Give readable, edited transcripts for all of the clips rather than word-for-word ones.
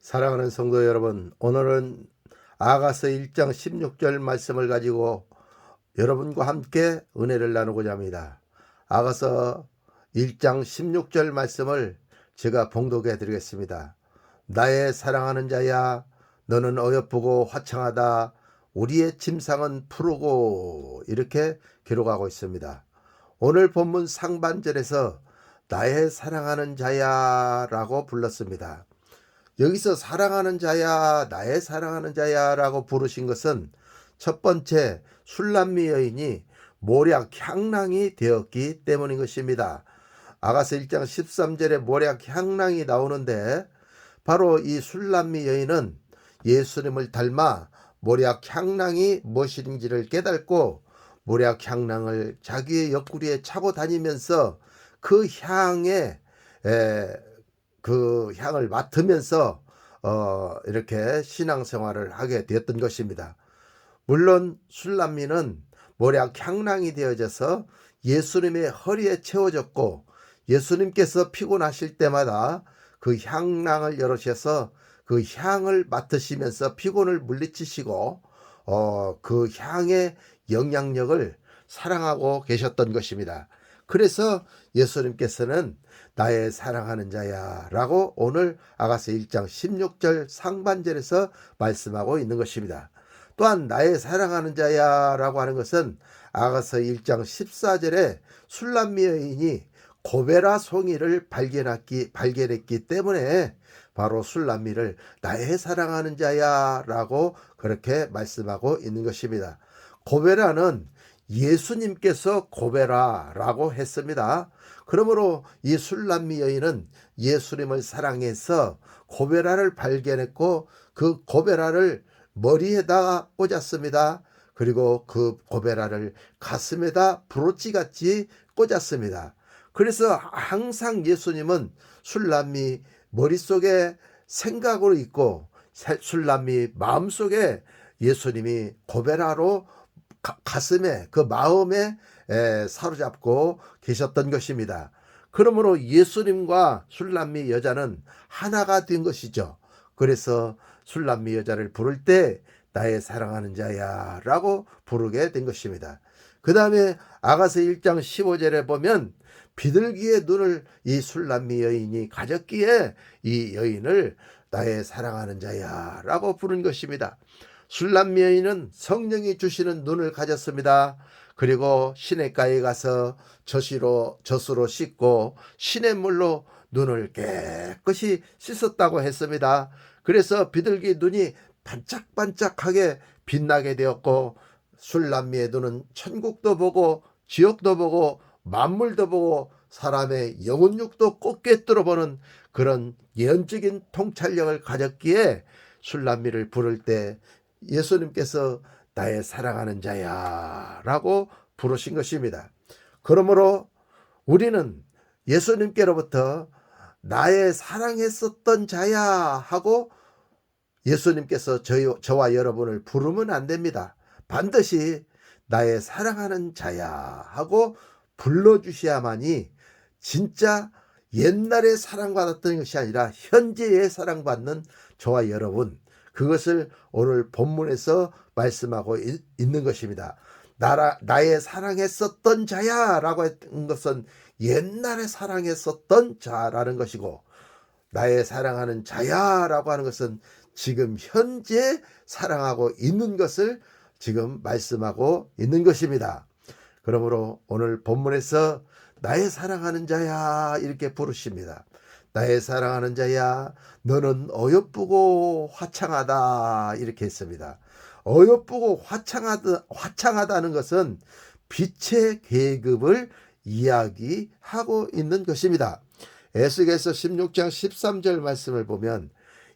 사랑하는 성도 여러분, 오늘은 아가서 1장 16절 말씀을 가지고 여러분과 함께 은혜를 나누고자 합니다. 아가서 1장 16절 말씀을 제가 봉독해 드리겠습니다. 나의 사랑하는 자야, 너는 어여쁘고 화창하다. 우리의 침상은 푸르고, 이렇게 기록하고 있습니다. 오늘 본문 상반절에서 나의 사랑하는 자야 라고 불렀습니다. 여기서 사랑하는 자야, 나의 사랑하는 자야 라고 부르신 것은 첫 번째, 술람미 여인이 모략 향랑이 되었기 때문인 것입니다. 아가서 1장 13절에 모략 향랑이 나오는데, 바로 이 술람미 여인은 예수님을 닮아 모략 향랑이 무엇인지를 깨닫고 모략 향랑을 자기의 옆구리에 차고 다니면서 그 향을 맡으면서 이렇게 신앙생활을 하게 되었던 것입니다. 물론 술람미는 모략 향랑이 되어져서 예수님의 허리에 채워졌고, 예수님께서 피곤하실 때마다 그 향랑을 열으셔서 그 향을 맡으시면서 피곤을 물리치시고 그 향의 영향력을 사랑하고 계셨던 것입니다. 그래서 예수님께서는 나의 사랑하는 자야 라고 오늘 아가서 1장 16절 상반절에서 말씀하고 있는 것입니다. 또한 나의 사랑하는 자야 라고 하는 것은 아가서 1장 14절에 술람미 여인이 고베라 송이를 발견했기 때문에 바로 술람미를 나의 사랑하는 자야 라고 그렇게 말씀하고 있는 것입니다. 고베라는 예수님께서 고베라라고 했습니다. 그러므로 이 술람미 여인은 예수님을 사랑해서 고베라를 발견했고, 그 고베라를 머리에다 꽂았습니다. 그리고 그 고베라를 가슴에다 브로치같이 꽂았습니다. 그래서 항상 예수님은 술람미 머릿속에 생각으로 있고, 술람미 마음속에 예수님이 고베라로 가슴에, 그 마음에 사로잡고 계셨던 것입니다. 그러므로 예수님과 술람미 여자는 하나가 된 것이죠. 그래서 술람미 여자를 부를 때 나의 사랑하는 자야 라고 부르게 된 것입니다. 그 다음에 아가서 1장 15절에 보면 비둘기의 눈을 이 술람미 여인이 가졌기에 이 여인을 나의 사랑하는 자야 라고 부른 것입니다. 술람미 여인은 성령이 주시는 눈을 가졌습니다. 그리고 시냇가에 가서 젖으로 씻고 시냇물로 눈을 깨끗이 씻었다고 했습니다. 그래서 비둘기 눈이 반짝반짝하게 빛나게 되었고, 술람미의 눈은 천국도 보고 지옥도 보고 만물도 보고 사람의 영혼육도 꼭 꿰뚫어보는 그런 예언적인 통찰력을 가졌기에 술람미를 부를 때 예수님께서 나의 사랑하는 자야 라고 부르신 것입니다. 그러므로 우리는 예수님께로부터 나의 사랑했었던 자야 하고 예수님께서 저와 여러분을 부르면 안 됩니다. 반드시 나의 사랑하는 자야 하고 불러주셔야만이 진짜 옛날에 사랑받았던 것이 아니라 현재의 사랑받는 저와 여러분, 그것을 오늘 본문에서 말씀하고 있는 것입니다. 나의 사랑했었던 자야 라고 했던 것은 옛날에 사랑했었던 자라는 것이고, 나의 사랑하는 자야 라고 하는 것은 지금 현재 사랑하고 있는 것을 지금 말씀하고 있는 것입니다. 그러므로 오늘 본문에서 나의 사랑하는 자야 이렇게 부르십니다. 나의 사랑하는 자야, 너는 어여쁘고 화창하다 이렇게 했습니다. 어여쁘고 화창하다는 것은 빛의 계급을 이야기하고 있는 것입니다. 에스겔서 16장 13절 말씀을 보면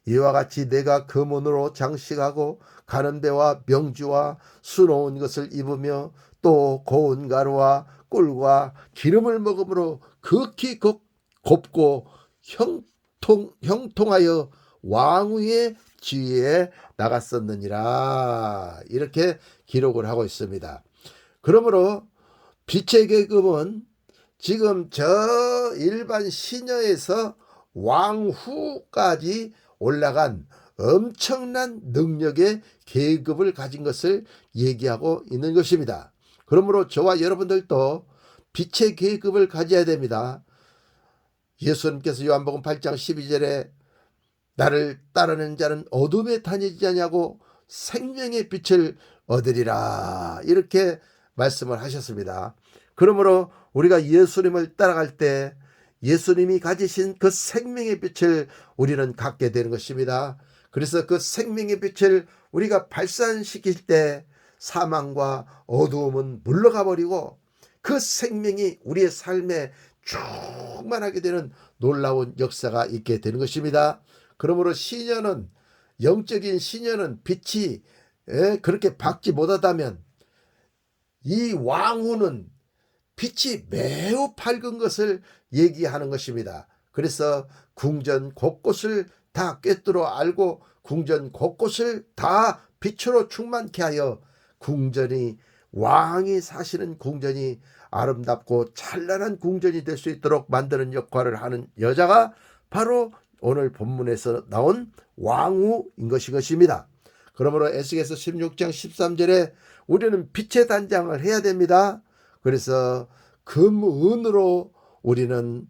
이와 같이 내가 금은으로 장식하고 가는 데와 명주와 수놓은 것을 입으며 또 고운 가루와 꿀과 기름을 먹음으로 극히 곱고 형통하여 왕후의 지위에 나갔었느니라 이렇게 기록을 하고 있습니다. 그러므로 빛의 계급은 지금 저 일반 시녀에서 왕후까지 올라간 엄청난 능력의 계급을 가진 것을 얘기하고 있는 것입니다. 그러므로 저와 여러분들도 빛의 계급을 가져야 됩니다. 예수님께서 요한복음 8장 12절에 나를 따르는 자는 어둠에 다니지 않냐고 생명의 빛을 얻으리라 이렇게 말씀을 하셨습니다. 그러므로 우리가 예수님을 따라갈 때 예수님이 가지신 그 생명의 빛을 우리는 갖게 되는 것입니다. 그래서 그 생명의 빛을 우리가 발산시킬 때 사망과 어두움은 물러가 버리고 그 생명이 우리의 삶에 충만하게 되는 놀라운 역사가 있게 되는 것입니다. 그러므로 시녀는, 영적인 시녀는 빛이 그렇게 밝지 못하다면 이 왕후는 빛이 매우 밝은 것을 얘기하는 것입니다. 그래서 궁전 곳곳을 다 꿰뚫어 알고 궁전 곳곳을 다 빛으로 충만케 하여 궁전이, 왕이 사시는 궁전이 아름답고 찬란한 궁전이 될 수 있도록 만드는 역할을 하는 여자가 바로 오늘 본문에서 나온 왕후인 것입니다. 그러므로 에스겔서 16장 13절에 우리는 빛의 단장을 해야 됩니다. 그래서 금은으로 우리는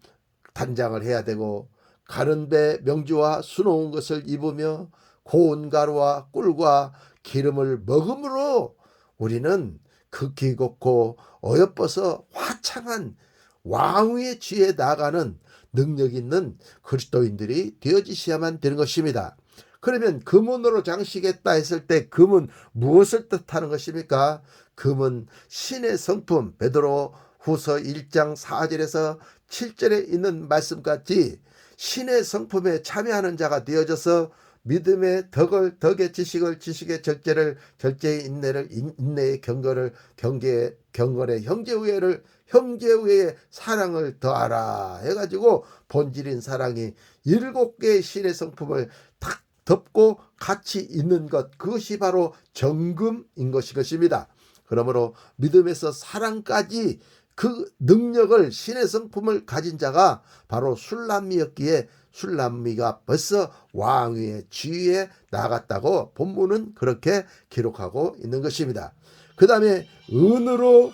단장을 해야 되고 가는 배 명주와 수놓은 것을 입으며 고운 가루와 꿀과 기름을 먹음으로 우리는 극히 곱고 어여뻐서 화창한 왕후의 지에 나가는 능력 있는 그리스도인들이 되어지셔야만 되는 것입니다. 그러면 금은으로 장식했다 했을 때 금은 무엇을 뜻하는 것입니까? 금은 신의 성품, 베드로 후서 1장 4절에서 7절에 있는 말씀같이 신의 성품에 참여하는 자가 되어져서 믿음의 덕을 덕의 지식을 지식의 절제를 절제의 인내를 인내의 경건을 경건의 형제우애를 형제우애의 사랑을 더하라 해가지고 본질인 사랑이 7개의 신의 성품을 탁 덮고 같이 있는 것, 그것이 바로 정금인 것입니다. 그러므로 믿음에서 사랑까지 그 능력을, 신의 성품을 가진 자가 바로 술람미였기에 술람미가 벌써 왕위의 지위에 나갔다고 본문은 그렇게 기록하고 있는 것입니다. 그 다음에 은으로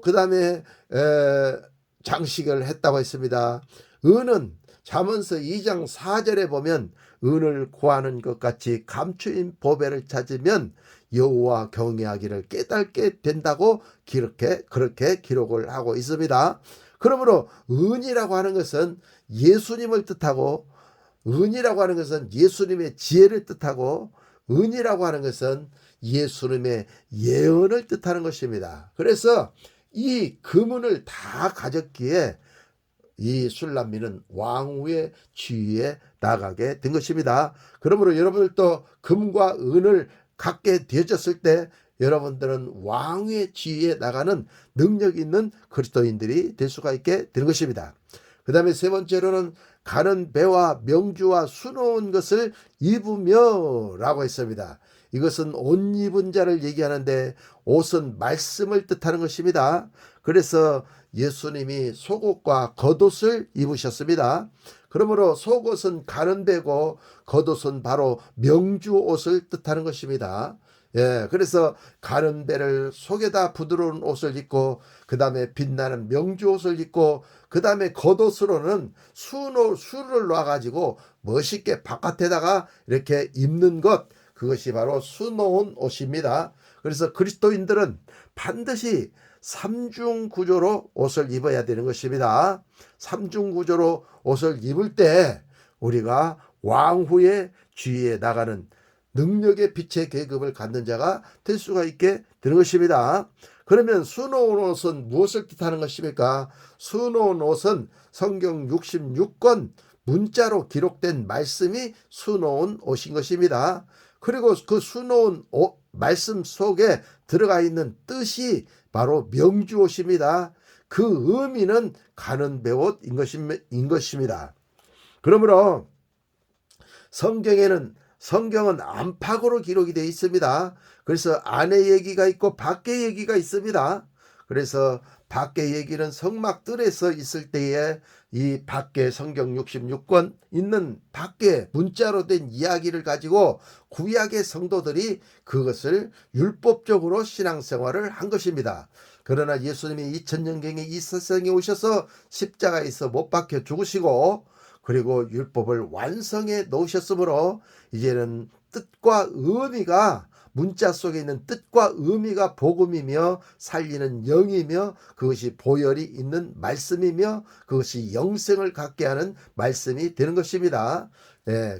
그 다음에 장식을 했다고 했습니다. 은은 잠언서 2장 4절에 보면 은을 구하는 것 같이 감추인 보배를 찾으면 여호와 경외하기를 깨닫게 된다고 그렇게 기록을 하고 있습니다. 그러므로 은이라고 하는 것은 예수님을 뜻하고, 은이라고 하는 것은 예수님의 지혜를 뜻하고, 은이라고 하는 것은 예수님의 예언을 뜻하는 것입니다. 그래서 이 금은을 다 가졌기에 이 술람미는 왕후의 지위에 나가게 된 것입니다. 그러므로 여러분들도 금과 은을 갖게 되어졌을 때 여러분들은 왕의 지위에 나가는 능력 있는 그리스도인들이 될 수가 있게 되는 것입니다. 그 다음에 세 번째로는 가는 배와 명주와 수놓은 것을 입으며 라고 했습니다. 이것은 옷 입은 자를 얘기하는데 옷은 말씀을 뜻하는 것입니다. 그래서 예수님이 속옷과 겉옷을 입으셨습니다. 그러므로 속옷은 가는 배고 겉옷은 바로 명주 옷을 뜻하는 것입니다. 그래서 가는 배를 속에다 부드러운 옷을 입고 그 다음에 빛나는 명주 옷을 입고 그 다음에 겉옷으로는 수를 놔가지고 멋있게 바깥에다가 이렇게 입는 것, 그것이 바로 수놓은 옷입니다. 그래서 그리스도인들은 반드시 삼중 구조로 옷을 입어야 되는 것입니다. 삼중 구조로 옷을 입을 때 우리가 왕후의 지위에 나가는 능력의 빛의 계급을 갖는 자가 될 수가 있게 되는 것입니다. 그러면 수놓은 옷은 무엇을 뜻하는 것입니까? 수놓은 옷은 성경 66권 문자로 기록된 말씀이 수놓은 옷인 것입니다. 그리고 그 수놓은 옷, 말씀 속에 들어가 있는 뜻이 바로 명주옷입니다. 그 의미는 가는 배옷인 것입니다. 그러므로 성경은 안팎으로 기록이 되어 있습니다. 그래서 안의 얘기가 있고 밖의 얘기가 있습니다. 그래서 밖에 얘기는 성막들에서 있을 때에 이 밖에 성경 66권 있는 밖에 문자로 된 이야기를 가지고 구약의 성도들이 그것을 율법적으로 신앙생활을 한 것입니다. 그러나 예수님이 2000년경에 이 세상에 오셔서 십자가에서 못 박혀 죽으시고 그리고 율법을 완성해 놓으셨으므로 이제는 뜻과 의미가 문자 속에 있는 뜻과 의미가 복음이며 살리는 영이며 그것이 보혈이 있는 말씀이며 그것이 영생을 갖게 하는 말씀이 되는 것입니다.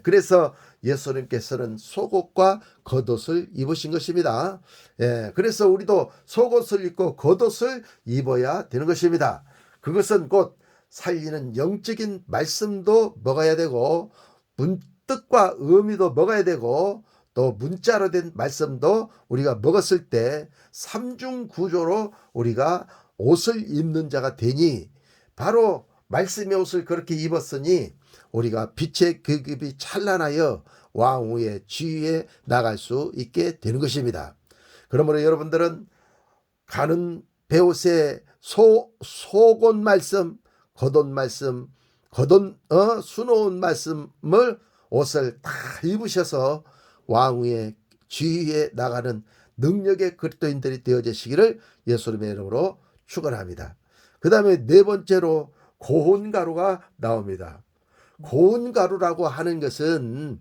그래서 예수님께서는 속옷과 겉옷을 입으신 것입니다. 그래서 우리도 속옷을 입고 겉옷을 입어야 되는 것입니다. 그것은 곧 살리는 영적인 말씀도 먹어야 되고 뜻과 의미도 먹어야 되고 또 문자로 된 말씀도 우리가 먹었을 때 삼중 구조로 우리가 옷을 입는 자가 되니 바로 말씀의 옷을 그렇게 입었으니 우리가 빛의 계급이 찬란하여 왕후의 지위에 나갈 수 있게 되는 것입니다. 그러므로 여러분들은 가는 베옷의 속옷 말씀, 겉옷 말씀, 수놓은 말씀을 옷을 다 입으셔서 왕후의 지위에 나가는 능력의 그리스도인들이 되어지시기를 예수님의 이름으로 축원합니다. 그 다음에 네 번째로 고운 가루가 나옵니다. 고운 가루라고 하는 것은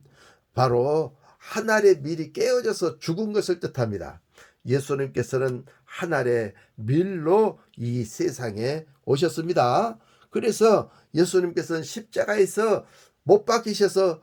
바로 한 알의 밀이 깨어져서 죽은 것을 뜻합니다. 예수님께서는 한 알의 밀로 이 세상에 오셨습니다. 그래서 예수님께서는 십자가에서 못 박히셔서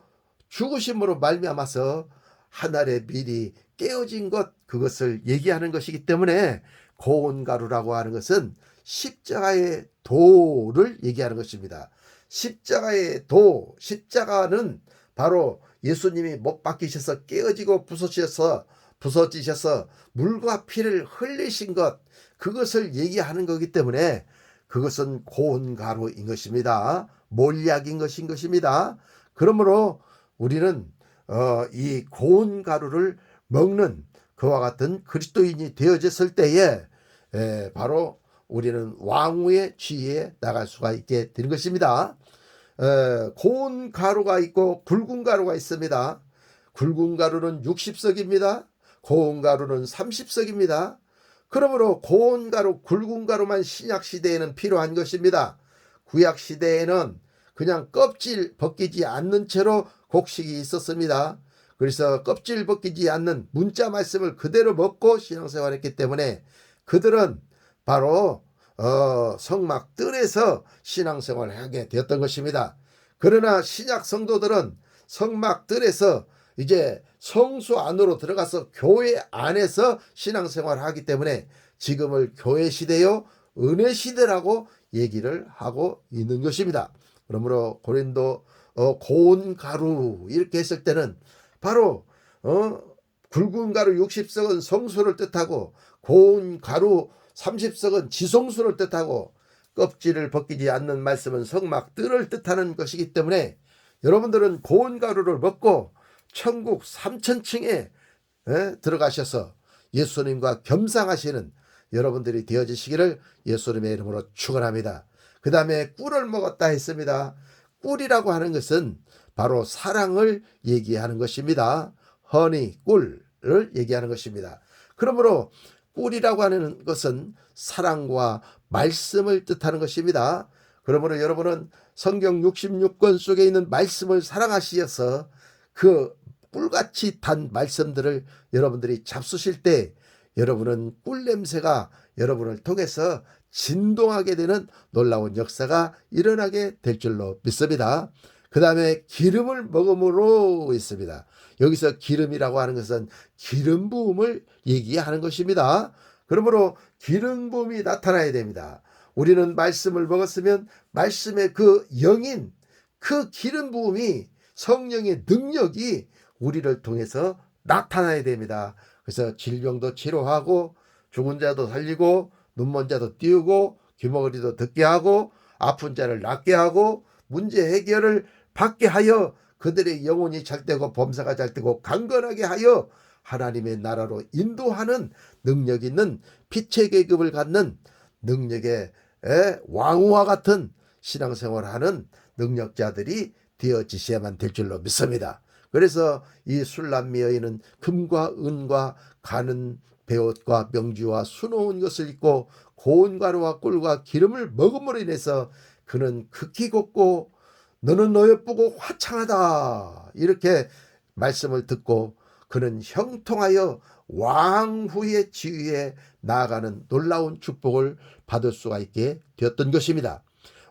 죽으심으로 말미암아서 한 알의 밀이 깨어진 것, 그것을 얘기하는 것이기 때문에 고운 가루라고 하는 것은 십자가의 도를 얘기하는 것입니다. 십자가의 도, 십자가는 바로 예수님이 못 박히셔서 깨어지고 부서지셔서 물과 피를 흘리신 것, 그것을 얘기하는 거기 때문에 그것은 고운 가루인 것입니다. 몰약인 것입니다. 그러므로 우리는 이 고운 가루를 먹는 그와 같은 그리스도인이 되어졌을 때에 바로 우리는 왕후의 지위에 나갈 수가 있게 되는 것입니다. 고운 가루가 있고 굵은 가루가 있습니다. 굵은 가루는 60석입니다. 고운 가루는 30석입니다. 그러므로 고운 가루, 굵은 가루만 신약 시대에는 필요한 것입니다. 구약 시대에는 그냥 껍질 벗기지 않는 채로 곡식이 있었습니다. 그래서 껍질 벗기지 않는 문자 말씀을 그대로 먹고 신앙생활했기 때문에 그들은 바로 성막 뜰에서 신앙생활을 하게 되었던 것입니다. 그러나 신약 성도들은 성막 뜰에서 이제 성소 안으로 들어가서 교회 안에서 신앙생활을 하기 때문에 지금을 교회 시대요 은혜 시대라고 얘기를 하고 있는 것입니다. 그러므로 고린도 고운 가루 이렇게 했을 때는 바로 굵은 가루 60석은 성소를 뜻하고 고운 가루 30석은 지성소를 뜻하고 껍질을 벗기지 않는 말씀은 성막 뜰을 뜻하는 것이기 때문에 여러분들은 고운 가루를 먹고 천국 3천층에 들어가셔서 예수님과 겸상하시는 여러분들이 되어지시기를 예수님의 이름으로 축원합니다. 그 다음에 꿀을 먹었다 했습니다. 꿀이라고 하는 것은 바로 사랑을 얘기하는 것입니다. 허니, 꿀을 얘기하는 것입니다. 그러므로 꿀이라고 하는 것은 사랑과 말씀을 뜻하는 것입니다. 그러므로 여러분은 성경 66권 속에 있는 말씀을 사랑하시어서 그 꿀같이 단 말씀들을 여러분들이 잡수실 때 여러분은 꿀 냄새가 여러분을 통해서 진동하게 되는 놀라운 역사가 일어나게 될 줄로 믿습니다. 그 다음에 기름을 먹음으로 있습니다. 여기서 기름이라고 하는 것은 기름 부음을 얘기하는 것입니다. 그러므로 기름 부음이 나타나야 됩니다. 우리는 말씀을 먹었으면 말씀의 그 영인 그 기름 부음이 성령의 능력이 우리를 통해서 나타나야 됩니다. 그래서 질병도 치료하고 죽은 자도 살리고 눈먼 자도 띄우고 귀머거리도 듣게 하고 아픈 자를 낫게 하고 문제 해결을 받게 하여 그들의 영혼이 잘되고 범사가 잘되고 강건하게 하여 하나님의 나라로 인도하는 능력 있는 빛의 계급을 갖는 능력의 왕후와 같은 신앙생활을 하는 능력자들이 되어지셔야만 될 줄로 믿습니다. 그래서 이 술람미 여인은 금과 은과 가는 베옷과 명주와 수놓은 것을 입고 고운 가루와 꿀과 기름을 먹음으로 인해서 그는 극히 곱고 너는 너예쁘고 화창하다 이렇게 말씀을 듣고 그는 형통하여 왕후의 지위에 나아가는 놀라운 축복을 받을 수가 있게 되었던 것입니다.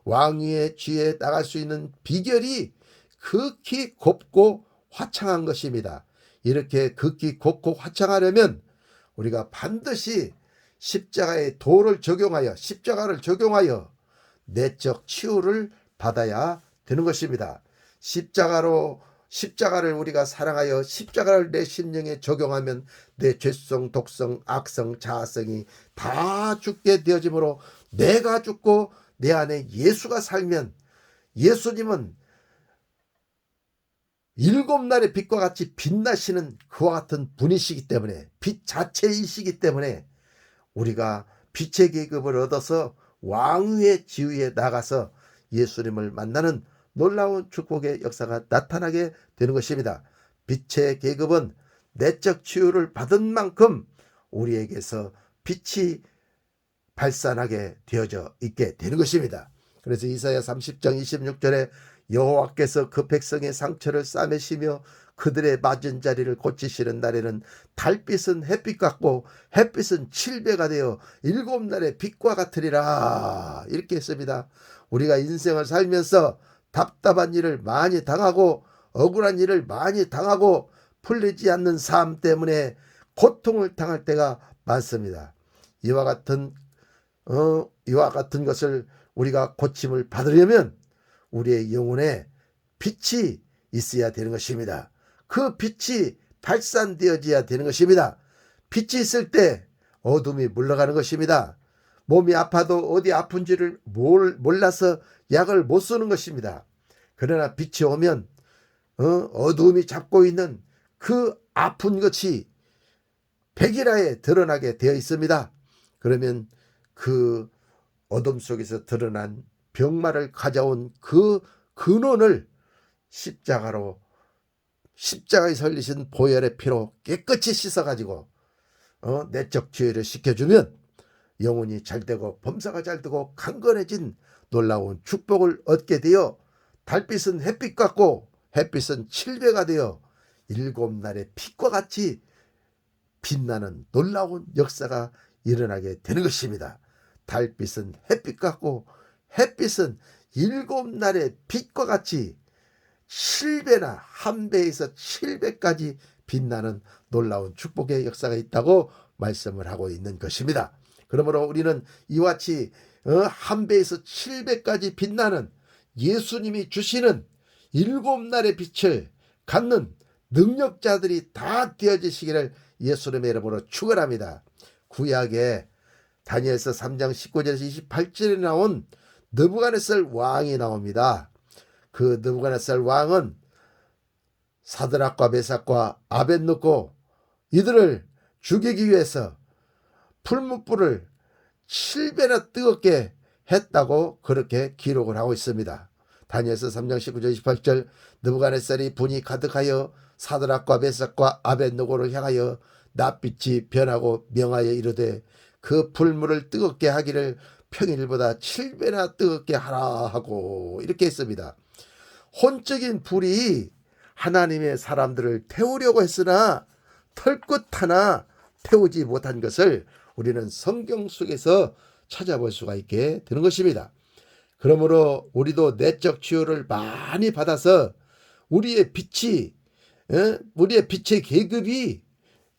왕위의 지위에 나갈 수 있는 비결이 극히 곱고 화창한 것입니다. 이렇게 극히 곱고 화창하려면 우리가 반드시 십자가의 도를 적용하여 십자가를 적용하여 내적 치유를 받아야 되는 것입니다. 십자가를 우리가 사랑하여 십자가를 내 심령에 적용하면 내 죄성, 독성, 악성, 자아성이 다 죽게 되어지므로 내가 죽고 내 안에 예수가 살면 예수님은 일곱 날의 빛과 같이 빛나시는 그와 같은 분이시기 때문에 빛 자체이시기 때문에 우리가 빛의 계급을 얻어서 왕위의 지위에 나가서 예수님을 만나는 놀라운 축복의 역사가 나타나게 되는 것입니다. 빛의 계급은 내적 치유를 받은 만큼 우리에게서 빛이 발산하게 되어져 있게 되는 것입니다. 그래서 이사야 30장 26절에 여호와께서 그 백성의 상처를 싸매시며 그들의 맞은 자리를 고치시는 날에는 달빛은 햇빛 같고 햇빛은 칠배가 되어 일곱 날의 빛과 같으리라 이렇게 했습니다. 우리가 인생을 살면서 답답한 일을 많이 당하고 억울한 일을 많이 당하고 풀리지 않는 삶 때문에 고통을 당할 때가 많습니다. 이와 같은 것을 우리가 고침을 받으려면 우리의 영혼에 빛이 있어야 되는 것입니다. 그 빛이 발산되어져야 되는 것입니다. 빛이 있을 때 어둠이 물러가는 것입니다. 몸이 아파도 어디 아픈지를 몰라서 약을 못 쓰는 것입니다. 그러나 빛이 오면 어둠이 잡고 있는 그 아픈 것이 백일하에 드러나게 되어 있습니다. 그러면 그 어둠 속에서 드러난 병마를 가져온 그 근원을 십자가에 설리신 보혈의 피로 깨끗이 씻어가지고 내적 치유를 시켜주면 영혼이 잘되고 범사가 잘되고 강건해진 놀라운 축복을 얻게 되어 달빛은 햇빛 같고 햇빛은 칠배가 되어 일곱 날의 빛과 같이 빛나는 놀라운 역사가 일어나게 되는 것입니다. 달빛은 햇빛 같고 햇빛은 일곱 날의 빛과 같이 7배나 한 배에서 7배까지 빛나는 놀라운 축복의 역사가 있다고 말씀을 하고 있는 것입니다. 그러므로 우리는 이와 같이 한 배에서 7배까지 빛나는 예수님이 주시는 일곱 날의 빛을 갖는 능력자들이 다 되어지시기를 예수님의 이름으로 축원합니다. 구약에 다니엘서 3장 19절에서 28절에 나온 느부갓네살 왕이 나옵니다. 그 느부갓네살 왕은 사드락과 메삭과 아벳느고 이들을 죽이기 위해서 풀무불을 7배나 뜨겁게 했다고 그렇게 기록을 하고 있습니다. 다니엘서 3장 19절 28절 느부갓네살이 분이 가득하여 사드락과 메삭과 아벳느고를 향하여 낯빛이 변하고 명하여 이르되 그 불물을 뜨겁게 하기를 평일보다 7배나 뜨겁게 하라 하고 이렇게 했습니다. 혼적인 불이 하나님의 사람들을 태우려고 했으나 털끝 하나 태우지 못한 것을 우리는 성경 속에서 찾아볼 수가 있게 되는 것입니다. 그러므로 우리도 내적 치유를 많이 받아서 우리의 빛의 계급이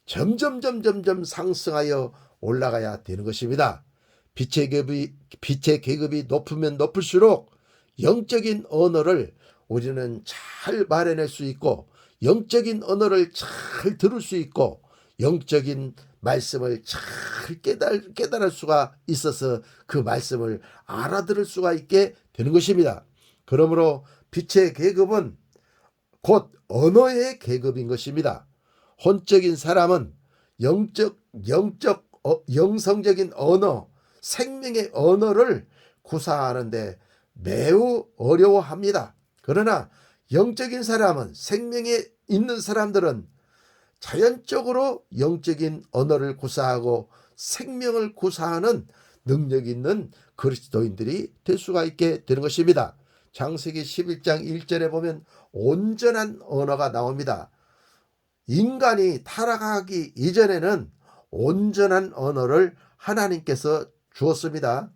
점점 상승하여 올라가야 되는 것입니다. 빛의 계급이 높으면 높을수록 영적인 언어를 우리는 잘 말해낼 수 있고 영적인 언어를 잘 들을 수 있고 영적인 말씀을 잘 깨달을 수가 있어서 그 말씀을 알아들을 수가 있게 되는 것입니다. 그러므로 빛의 계급은 곧 언어의 계급인 것입니다. 혼적인 사람은 영성적인 언어, 생명의 언어를 구사하는데 매우 어려워합니다. 그러나 영적인 사람은, 생명에 있는 사람들은 자연적으로 영적인 언어를 구사하고 생명을 구사하는 능력 있는 그리스도인들이 될 수가 있게 되는 것입니다. 창세기 11장 1절에 보면 온전한 언어가 나옵니다. 인간이 타락하기 이전에는 온전한 언어를 하나님께서 주었습니다.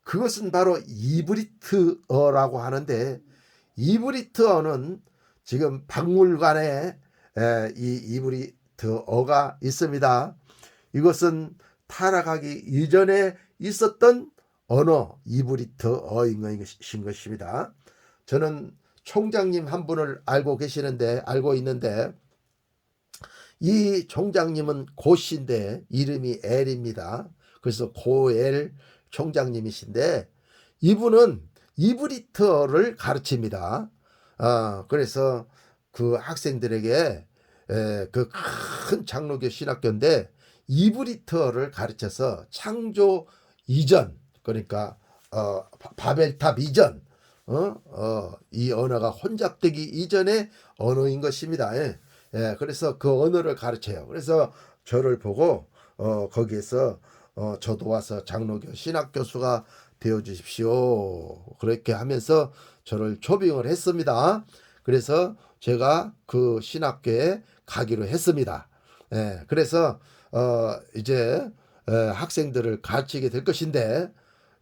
그것은 바로 이브리트어라고 하는데, 이브리트어는 지금 박물관에 이 이브리트어가 있습니다. 이것은 타락하기 이전에 있었던 언어, 이브리트어인 것입니다. 저는 총장님 한 분을 알고 있는데, 이 총장님은 고씨인데 이름이 엘입니다. 그래서 고엘 총장님이신데, 이분은 이브리트어를 가르칩니다. 그래서 그 학생들에게 그 큰 장로교 신학교인데 이브리트어를 가르쳐서 창조 이전, 그러니까 바벨탑 이전, 이 언어가 혼잡되기 이전의 언어인 것입니다. 그래서 그 언어를 가르쳐요. 그래서 저를 보고 거기에서 저도 와서 장로교 신학교수가 되어 주십시오, 그렇게 하면서 저를 초빙을 했습니다. 그래서 제가 그 신학교에 가기로 했습니다. 그래서 이제 학생들을 가르치게 될 것인데,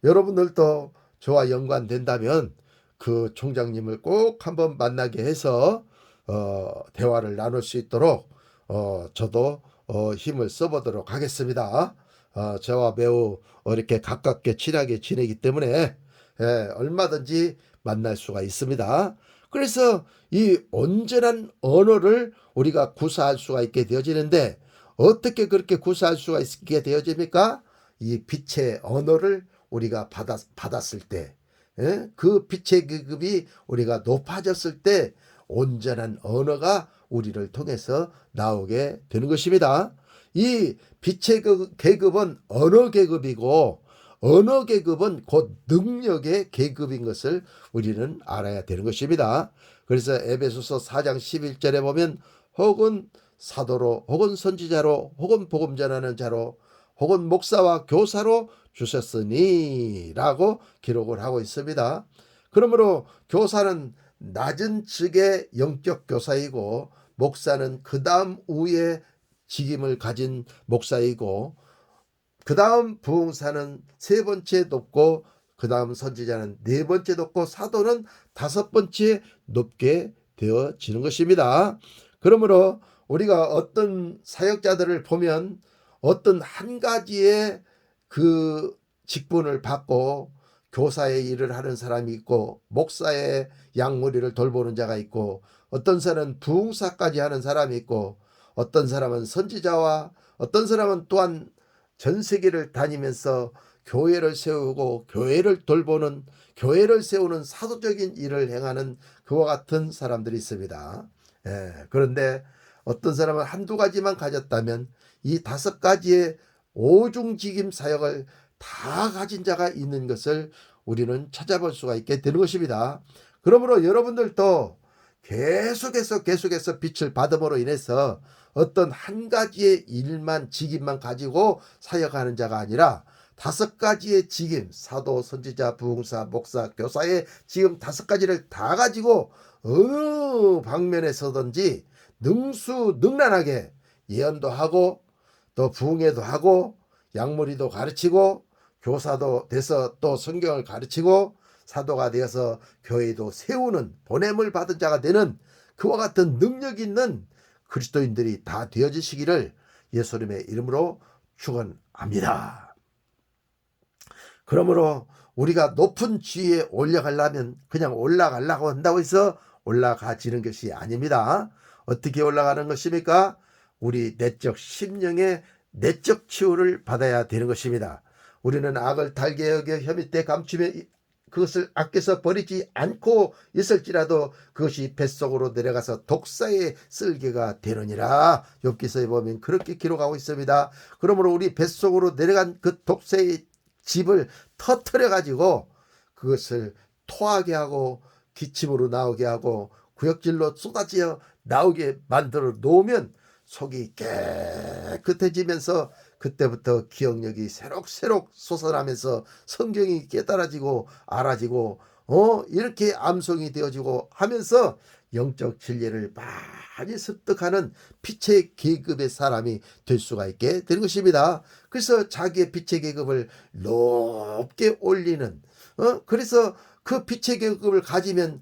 여러분들도 저와 연관된다면 그 총장님을 꼭 한번 만나게 해서 대화를 나눌 수 있도록 저도 힘을 써보도록 하겠습니다. 저와 매우 이렇게 가깝게 친하게 지내기 때문에 얼마든지 만날 수가 있습니다. 그래서 이 온전한 언어를 우리가 구사할 수가 있게 되어지는데, 어떻게 그렇게 구사할 수가 있게 되어집니까? 이 빛의 언어를 우리가 받았을 때, 그 빛의 계급이 우리가 높아졌을 때 온전한 언어가 우리를 통해서 나오게 되는 것입니다. 이 빛의 계급은 언어 계급이고, 언어 계급은 곧 능력의 계급인 것을 우리는 알아야 되는 것입니다. 그래서 에베소서 4장 11절에 보면 혹은 사도로, 혹은 선지자로, 혹은 복음 전하는 자로, 혹은 목사와 교사로 주셨으니 라고 기록을 하고 있습니다. 그러므로 교사는 낮은 층의 영적 교사이고, 목사는 그 다음 우에 직임을 가진 목사이고, 그 다음 부흥사는 세 번째 높고, 그 다음 선지자는 네 번째 높고, 사도는 다섯 번째 높게 되어지는 것입니다. 그러므로 우리가 어떤 사역자들을 보면 어떤 한 가지의 그 직분을 받고 교사의 일을 하는 사람이 있고, 목사의 양머리를 돌보는 자가 있고, 어떤 사람은 부흥사까지 하는 사람이 있고, 어떤 사람은 선지자와, 어떤 사람은 또한 전 세계를 다니면서 교회를 세우고 교회를 돌보는, 교회를 세우는 사도적인 일을 행하는 그와 같은 사람들이 있습니다. 그런데 어떤 사람은 한두 가지만 가졌다면 이 다섯 가지의 오중직임 사역을 다 가진 자가 있는 것을 우리는 찾아볼 수가 있게 되는 것입니다. 그러므로 여러분들도 계속해서 빛을 받음으로 인해서 어떤 한 가지의 일만, 직임만 가지고 사역하는 자가 아니라 다섯 가지의 직임, 사도, 선지자, 부흥사, 목사, 교사의 지금 다섯 가지를 다 가지고 어느 방면에서든지 능수능란하게 예언도 하고, 또 부흥회도 하고, 양머리도 가르치고, 교사도 돼서 또 성경을 가르치고, 사도가 되어서 교회도 세우는, 보냄을 받은 자가 되는 그와 같은 능력 있는 그리스도인들이 다 되어지시기를 예수님의 이름으로 축원합니다. 그러므로 우리가 높은 지위에 올라가려면 그냥 올라가려고 한다고 해서 올라가지는 것이 아닙니다. 어떻게 올라가는 것입니까? 우리 내적 심령의 내적 치유를 받아야 되는 것입니다. 우리는 악을 달게 여겨 혀 밑에 감추며 그것을 아껴서 버리지 않고 있을지라도 그것이 뱃속으로 내려가서 독사의 쓸개가 되느니라. 욥기서에 보면 그렇게 기록하고 있습니다. 그러므로 우리 뱃속으로 내려간 그 독사의 집을 터뜨려 가지고 그것을 토하게 하고 기침으로 나오게 하고 구역질로 쏟아져 나오게 만들어 놓으면 속이 깨끗해지면서 그때부터 기억력이 새록새록 솟아나면서 성경이 깨달아지고 알아지고 이렇게 암송이 되어지고 하면서 영적 진리를 많이 습득하는 빛의 계급의 사람이 될 수가 있게 되는 것입니다. 그래서 자기의 빛의 계급을 높게 올리는 그래서 그 빛의 계급을 가지면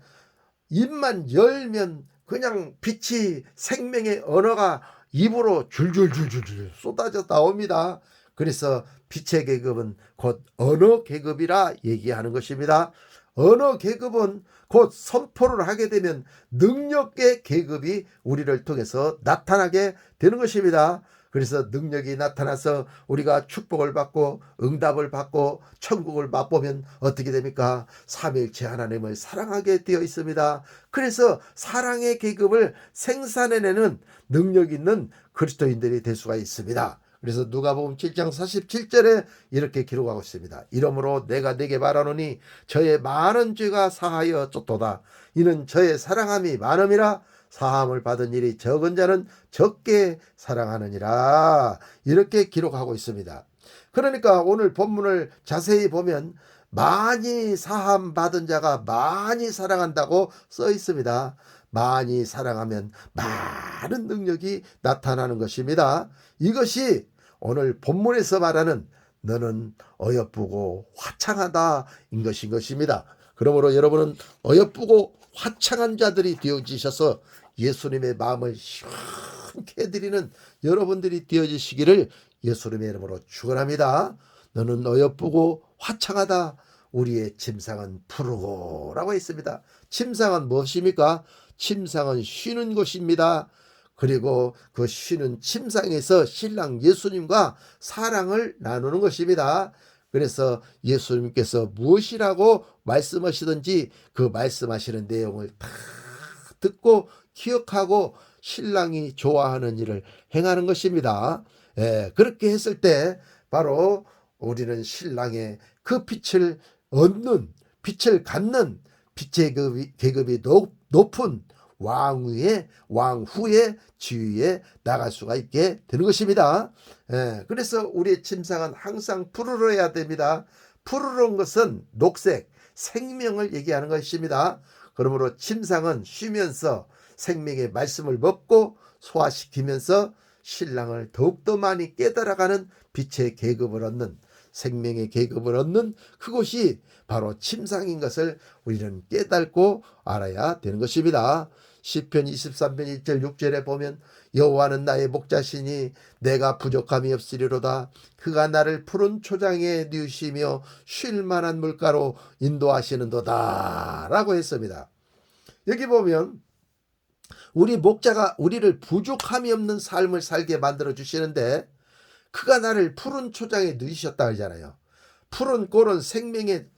입만 열면 그냥 빛이 생명의 언어가 입으로 줄줄줄줄줄 쏟아져 나옵니다. 그래서 빛의 계급은 곧 언어 계급이라 얘기하는 것입니다. 언어 계급은 곧 선포를 하게 되면 능력의 계급이 우리를 통해서 나타나게 되는 것입니다. 그래서 능력이 나타나서 우리가 축복을 받고 응답을 받고 천국을 맛보면 어떻게 됩니까? 삼위일체 하나님을 사랑하게 되어 있습니다. 그래서 사랑의 계급을 생산해내는 능력 있는 그리스도인들이 될 수가 있습니다. 그래서 누가복음 7장 47절에 이렇게 기록하고 있습니다. 이러므로 내가 네게 말하노니 저의 많은 죄가 사하여 쫓도다. 이는 저의 사랑함이 많음이라. 사함을 받은 일이 적은 자는 적게 사랑하느니라. 이렇게 기록하고 있습니다. 그러니까 오늘 본문을 자세히 보면 많이 사함 받은 자가 많이 사랑한다고 써 있습니다. 많이 사랑하면 많은 능력이 나타나는 것입니다. 이것이 오늘 본문에서 말하는 너는 어여쁘고 화창하다인 것입니다. 그러므로 여러분은 어여쁘고 화창한 자들이 되어지셔서 예수님의 마음을 시원케 해드리는 여러분들이 되어지시기를 예수님의 이름으로 축원합니다. 너는 어여쁘고 화창하다. 우리의 침상은 푸르고 라고 했습니다. 침상은 무엇입니까? 침상은 쉬는 곳입니다. 그리고 그 쉬는 침상에서 신랑 예수님과 사랑을 나누는 것입니다. 그래서 예수님께서 무엇이라고 말씀하시든지 그 말씀하시는 내용을 다 듣고 기억하고 신랑이 좋아하는 일을 행하는 것입니다. 그렇게 했을 때 바로 우리는 신랑의 그 빛을 얻는, 빛을 갖는 빛의 계급이 높은 왕후의 지위에 나갈 수가 있게 되는 것입니다. 그래서 우리의 침상은 항상 푸르러야 됩니다. 푸르른 것은 녹색, 생명을 얘기하는 것입니다. 그러므로 침상은 쉬면서 생명의 말씀을 먹고 소화시키면서 신랑을 더욱더 많이 깨달아가는 빛의 계급을 얻는, 생명의 계급을 얻는 그곳이 바로 침상인 것을 우리는 깨닫고 알아야 되는 것입니다. 시편 23편 1절 6절에 보면 여호와는 나의 목자시니 내가 부족함이 없으리로다. 그가 나를 푸른 초장에 누우시며 쉴 만한 물가로 인도하시는도다 라고 했습니다. 여기 보면 우리 목자가 우리를 부족함이 없는 삶을 살게 만들어 주시는데 그가 나를 푸른 초장에 누이셨다 하잖아요. 푸른 꼴은 생명의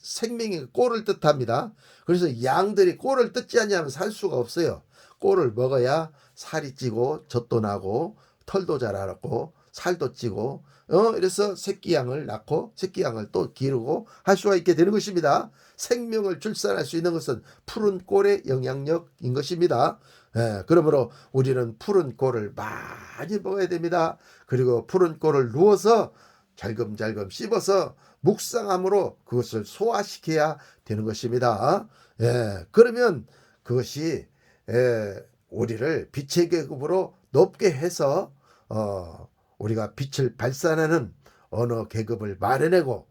꼴을 뜻합니다. 그래서 양들이 꼴을 뜯지 않으면 살 수가 없어요. 꼴을 먹어야 살이 찌고 젖도 나고 털도 자라고 살도 찌고 이래서 새끼양을 낳고 새끼양을 또 기르고 할 수가 있게 되는 것입니다. 생명을 출산할 수 있는 것은 푸른 꼴의 영향력인 것입니다. 그러므로 우리는 푸른 꼴을 많이 먹어야 됩니다. 그리고 푸른 꼴을 누워서 잘금잘금 씹어서 묵상함으로 그것을 소화시켜야 되는 것입니다. 그러면 그것이 우리를 빛의 계급으로 높게 해서 우리가 빛을 발산하는 언어 계급을 마련하고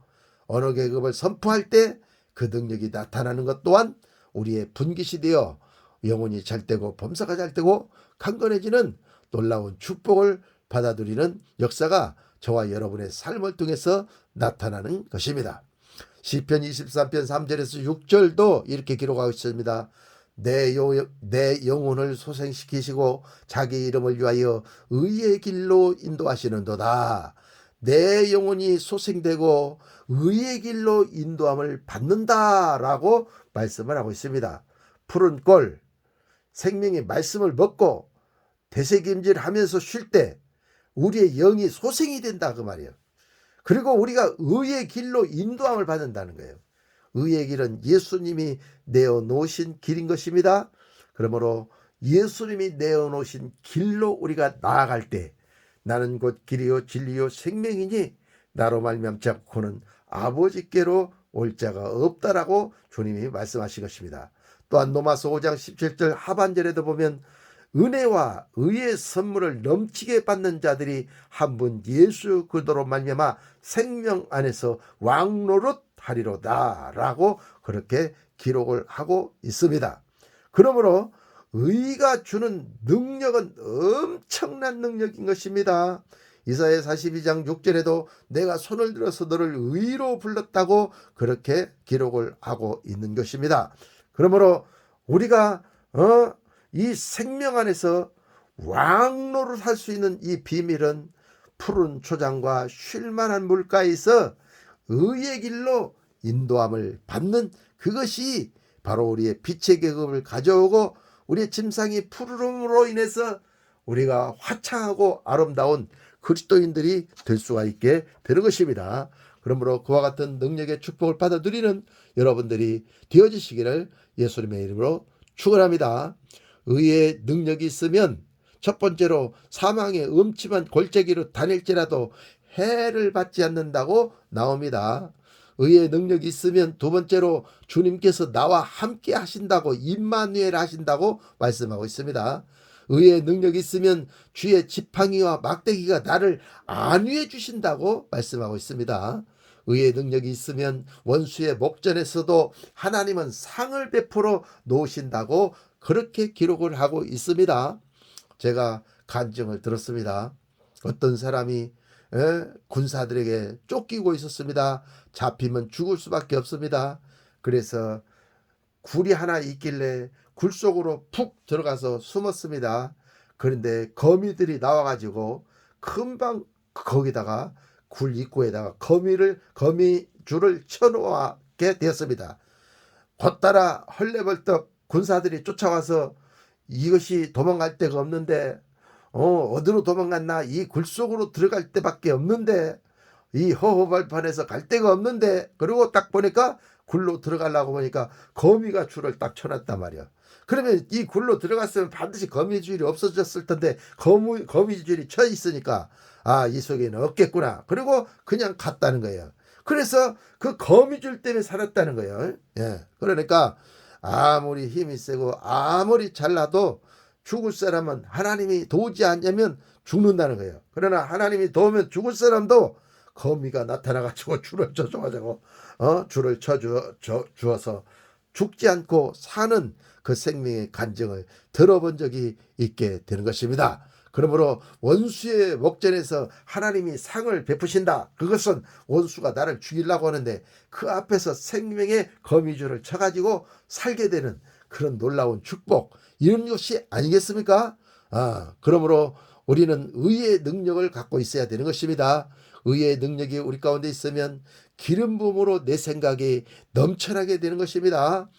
언어 계급을 선포할 때 그 능력이 나타나는 것 또한 우리의 분깃이 되어 영혼이 잘 되고 범사가 잘 되고 강건해지는 놀라운 축복을 받아들이는 역사가 저와 여러분의 삶을 통해서 나타나는 것입니다. 시편 23편 3절에서 6절도 이렇게 기록하고 있습니다. 내 영혼을 소생시키시고 자기 이름을 위하여 의의 길로 인도하시는도다. 내 영혼이 소생되고 의의 길로 인도함을 받는다라고 말씀을 하고 있습니다. 푸른 꼴, 생명의 말씀을 먹고 되새김질하면서 쉴 때 우리의 영이 소생이 된다 그 말이에요. 그리고 우리가 의의 길로 인도함을 받는다는 거예요. 의의 길은 예수님이 내어놓으신 길인 것입니다. 그러므로 예수님이 내어놓으신 길로 우리가 나아갈 때 나는 곧 길이요 진리요 생명이니 나로 말미암지 않고는 아버지께로 올 자가 없다라고 주님이 말씀하신 것입니다. 또한 로마서 5장 17절 하반절에도 보면 은혜와 의의 선물을 넘치게 받는 자들이 한 분 예수 그리스도로 말미암아 생명 안에서 왕노릇 하리로다 라고 그렇게 기록을 하고 있습니다. 그러므로 의가 주는 능력은 엄청난 능력인 것입니다. 이사야 42장 6절에도 내가 손을 들어서 너를 의로 불렀다고 그렇게 기록을 하고 있는 것입니다. 그러므로 우리가 이 생명 안에서 왕노릇 할 수 있는 이 비밀은 푸른 초장과 쉴만한 물가에서 의의 길로 인도함을 받는 그것이 바로 우리의 빛의 계급을 가져오고 우리의 침상이 푸르름으로 인해서 우리가 화창하고 아름다운 그리스도인들이 될 수가 있게 되는 것입니다. 그러므로 그와 같은 능력의 축복을 받아 누리는 여러분들이 되어지시기를 예수님의 이름으로 축원합니다. 의의 능력이 있으면 첫 번째로 사망의 음침한 골짜기로 다닐지라도 해를 받지 않는다고 나옵니다. 의의 능력이 있으면 두 번째로 주님께서 나와 함께 하신다고 임마누엘 하신다고 말씀하고 있습니다. 의의 능력이 있으면 주의 지팡이와 막대기가 나를 안위해 주신다고 말씀하고 있습니다. 의의 능력이 있으면 원수의 목전에서도 하나님은 상을 베풀어 놓으신다고 그렇게 기록을 하고 있습니다. 제가 간증을 들었습니다. 어떤 사람이 군사들에게 쫓기고 있었습니다. 잡히면 죽을 수밖에 없습니다. 그래서 굴이 하나 있길래 굴 속으로 푹 들어가서 숨었습니다. 그런데 거미들이 나와가지고 금방 거기다가 굴 입구에다가 거미줄을 쳐놓게 되었습니다. 곧따라 헐레벌떡 군사들이 쫓아와서 이것이 도망갈 데가 없는데 어디로 도망갔나, 이 굴 속으로 들어갈 데밖에 없는데, 이 허허벌판에서 갈 데가 없는데, 그리고 딱 보니까 굴로 들어가려고 보니까 거미가 줄을 딱 쳐놨단 말이야. 그러면 이 굴로 들어갔으면 반드시 거미줄이 없어졌을 텐데 거미줄이 쳐 있으니까 이 속에는 없겠구나. 그리고 그냥 갔다는 거예요. 그래서 그 거미줄 때문에 살았다는 거예요. 예. 그러니까 아무리 힘이 세고 아무리 잘나도 죽을 사람은 하나님이 도우지 않냐면 죽는다는 거예요. 그러나 하나님이 도우면 죽을 사람도 거미가 나타나가지고 줄을 쳐줘가지고 줄을 쳐주어서 죽지 않고 사는 그 생명의 간증을 들어본 적이 있게 되는 것입니다. 그러므로 원수의 목전에서 하나님이 상을 베푸신다. 그것은 원수가 나를 죽이려고 하는데 그 앞에서 생명의 거미줄을 쳐가지고 살게 되는 그런 놀라운 축복, 이런 것이 아니겠습니까? 그러므로 우리는 의의 능력을 갖고 있어야 되는 것입니다. 의의 능력이 우리 가운데 있으면 기름 부음으로 내 생각이 넘쳐나게 되는 것입니다.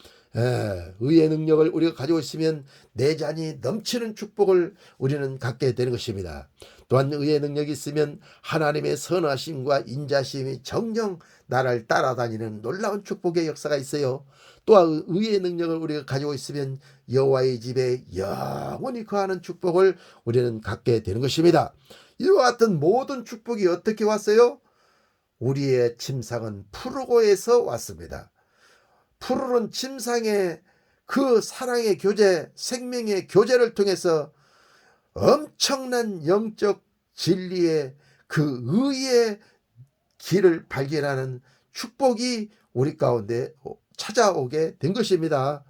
의의 능력을 우리가 가지고 있으면 내 잔이 넘치는 축복을 우리는 갖게 되는 것입니다. 또한 의의 능력이 있으면 하나님의 선하심과 인자심이 정녕 나를 따라다니는 놀라운 축복의 역사가 있어요. 또한 의의 능력을 우리가 가지고 있으면 여호와의 집에 영원히 거하는 축복을 우리는 갖게 되는 것입니다. 이와 같은 모든 축복이 어떻게 왔어요? 우리의 침상은 푸르고에서 왔습니다. 푸르른 침상의 그 사랑의 교제, 생명의 교제를 통해서 엄청난 영적 진리의 그 의의 길을 발견하는 축복이 우리 가운데 찾아오게 된 것입니다.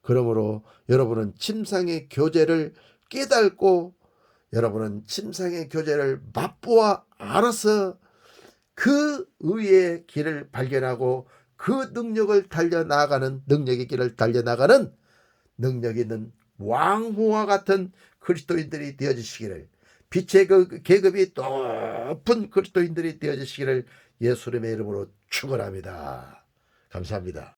그러므로 여러분은 침상의 교제를 깨닫고 여러분은 침상의 교제를 맛보아 알아서 그 의의 길을 발견하고 그 능력을 달려나가는, 능력의 길을 달려나가는 능력 있는 왕후와 같은 그리스도인들이 되어주시기를, 빛의 그 계급이 높은 그리스도인들이 되어주시기를 예수님의 이름으로 축원합니다. 감사합니다.